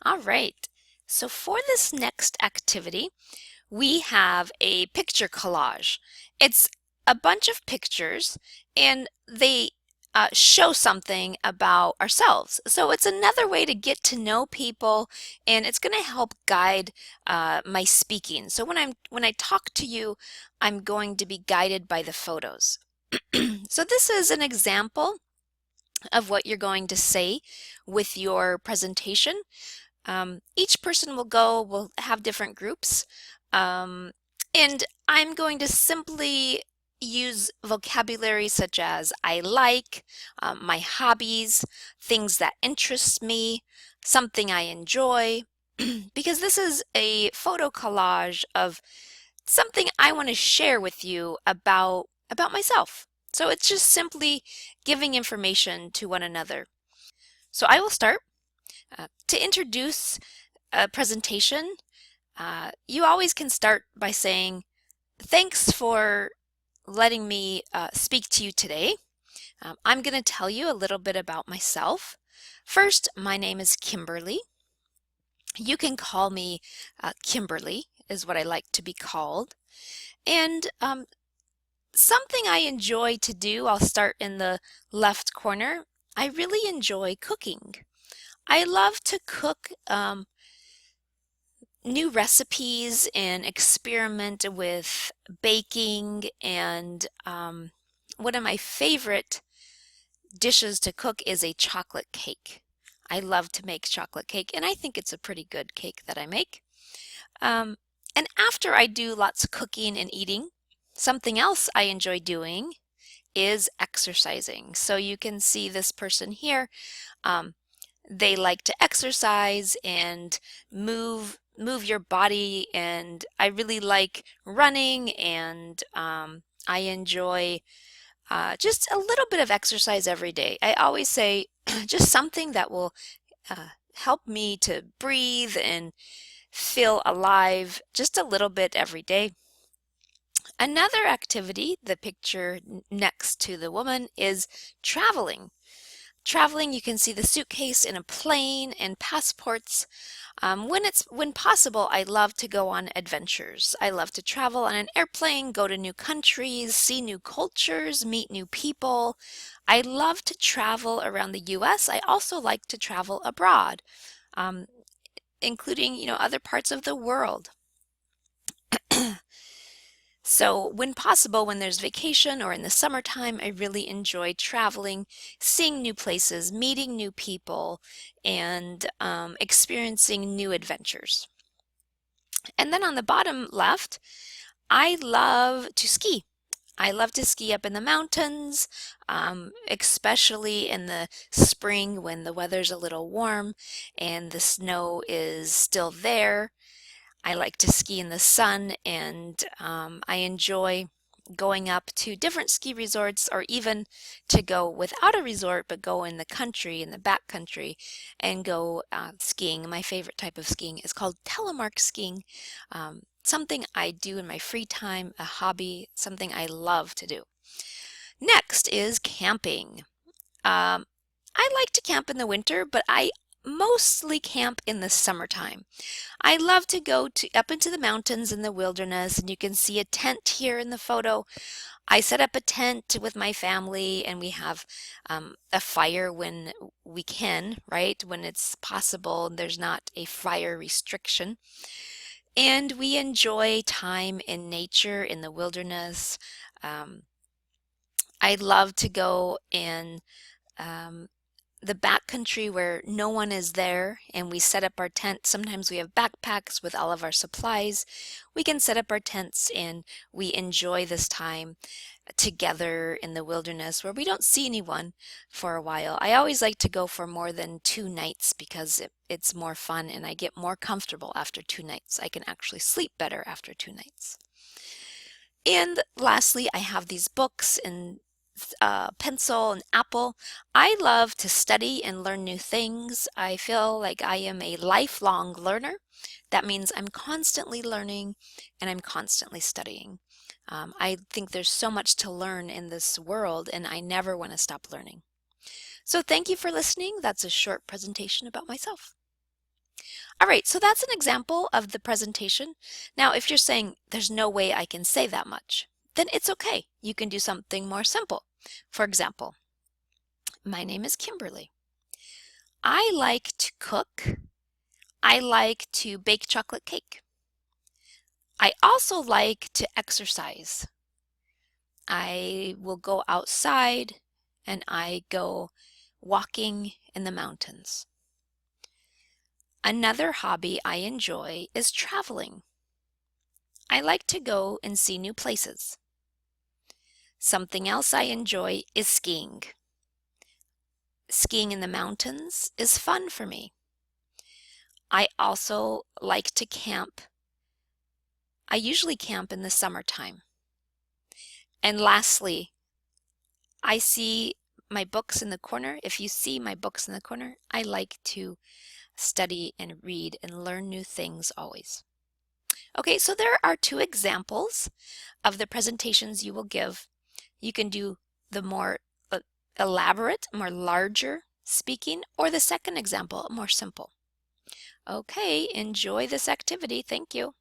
All right. So for this next activity, we have a picture collage. It's a bunch of pictures and they show something about ourselves. So it's another way to get to know people and it's going to help guide my speaking. So when I talk to you, I'm going to be guided by the photos. So this is an example of what you're going to say with your presentation. Each person will have different groups. Um, and I'm going to simply use vocabulary such as I like, my hobbies, things that interest me, something I enjoy, because this is a photo collage of something I want to share with you about myself. So it's just simply giving information to one another. So I will start. To introduce a presentation, you always can start by saying, thanks for letting me speak to you today. I'm going to tell you a little bit about myself. First, my name is Kimberly. You can call me Kimberly, is what I like to be called. And something I enjoy to do, I'll start in the left corner. I really enjoy cooking. I love to cook new recipes and experiment with baking and one of my favorite dishes to cook is a chocolate cake. I love to make chocolate cake and I think it's a pretty good cake that I make. Um, and after I do lots of cooking and eating, something else I enjoy doing is exercising. So you can see this person here. Um, they like to exercise and move your body, and I really like running, and I enjoy just a little bit of exercise every day. I always say just something that will help me to breathe and feel alive just a little bit every day. Another activity, the picture next to the woman, is traveling. Traveling, you can see the suitcase in a plane and passports. When possible, I love to go on adventures. I love to travel on an airplane, go to new countries, see new cultures, meet new people. I love to travel around the US. I also like to travel abroad, um, including, other parts of the world. So when possible, when there's vacation or in the summertime, I really enjoy traveling, seeing new places, meeting new people, and experiencing new adventures. And then on the bottom left, I love to ski. I love to ski up in the mountains, especially in the spring when the weather's a little warm and the snow is still there. I like to ski in the sun, and I enjoy going up to different ski resorts, or even to go without a resort but go in the country, in the back country, and go skiing. My favorite type of skiing is called telemark skiing, something I do in my free time, a hobby, something I love to do. Next is camping. Um, I like to camp in the winter, but I mostly camp in the summertime. I love to go to up into the mountains in the wilderness, and you can see a tent here in the photo. I set up a tent with my family, and we have a fire when we can, right? When it's possible, and there's not a fire restriction. And we enjoy time in nature, in the wilderness. Um, I love to go in um, the back country where no one is there, and we set up our tent. Sometimes we have backpacks with all of our supplies. We can set up our tents and we enjoy this time together in the wilderness where we don't see anyone for a while. I always like to go for more than 2 nights because it's more fun and I get more comfortable after 2 nights. I can actually sleep better after 2 nights. And lastly, I have these books and pencil and apple. I love to study and learn new things. I feel like I am a lifelong learner. That means I'm constantly learning and I'm constantly studying. I think there's so much to learn in this world and I never want to stop learning. So thank you for listening. That's a short presentation about myself. All right, so that's an example of the presentation. Now, if you're saying there's no way I can say that much, then it's okay. You can do something more simple. For example, my name is Kimberly. I like to cook. I like to bake chocolate cake. I also like to exercise. I will go outside and I go walking in the mountains. Another hobby I enjoy is traveling. I like to go and see new places. Something else I enjoy is skiing. Skiing in the mountains is fun for me. I also like to camp. I usually camp in the summertime. And lastly, I see my books in the corner. If you see my books in the corner, I like to study and read and learn new things always. Okay, so there are two examples of the presentations you will give. You can do the more elaborate, more larger speaking, or the second example, more simple. Okay, enjoy this activity. Thank you.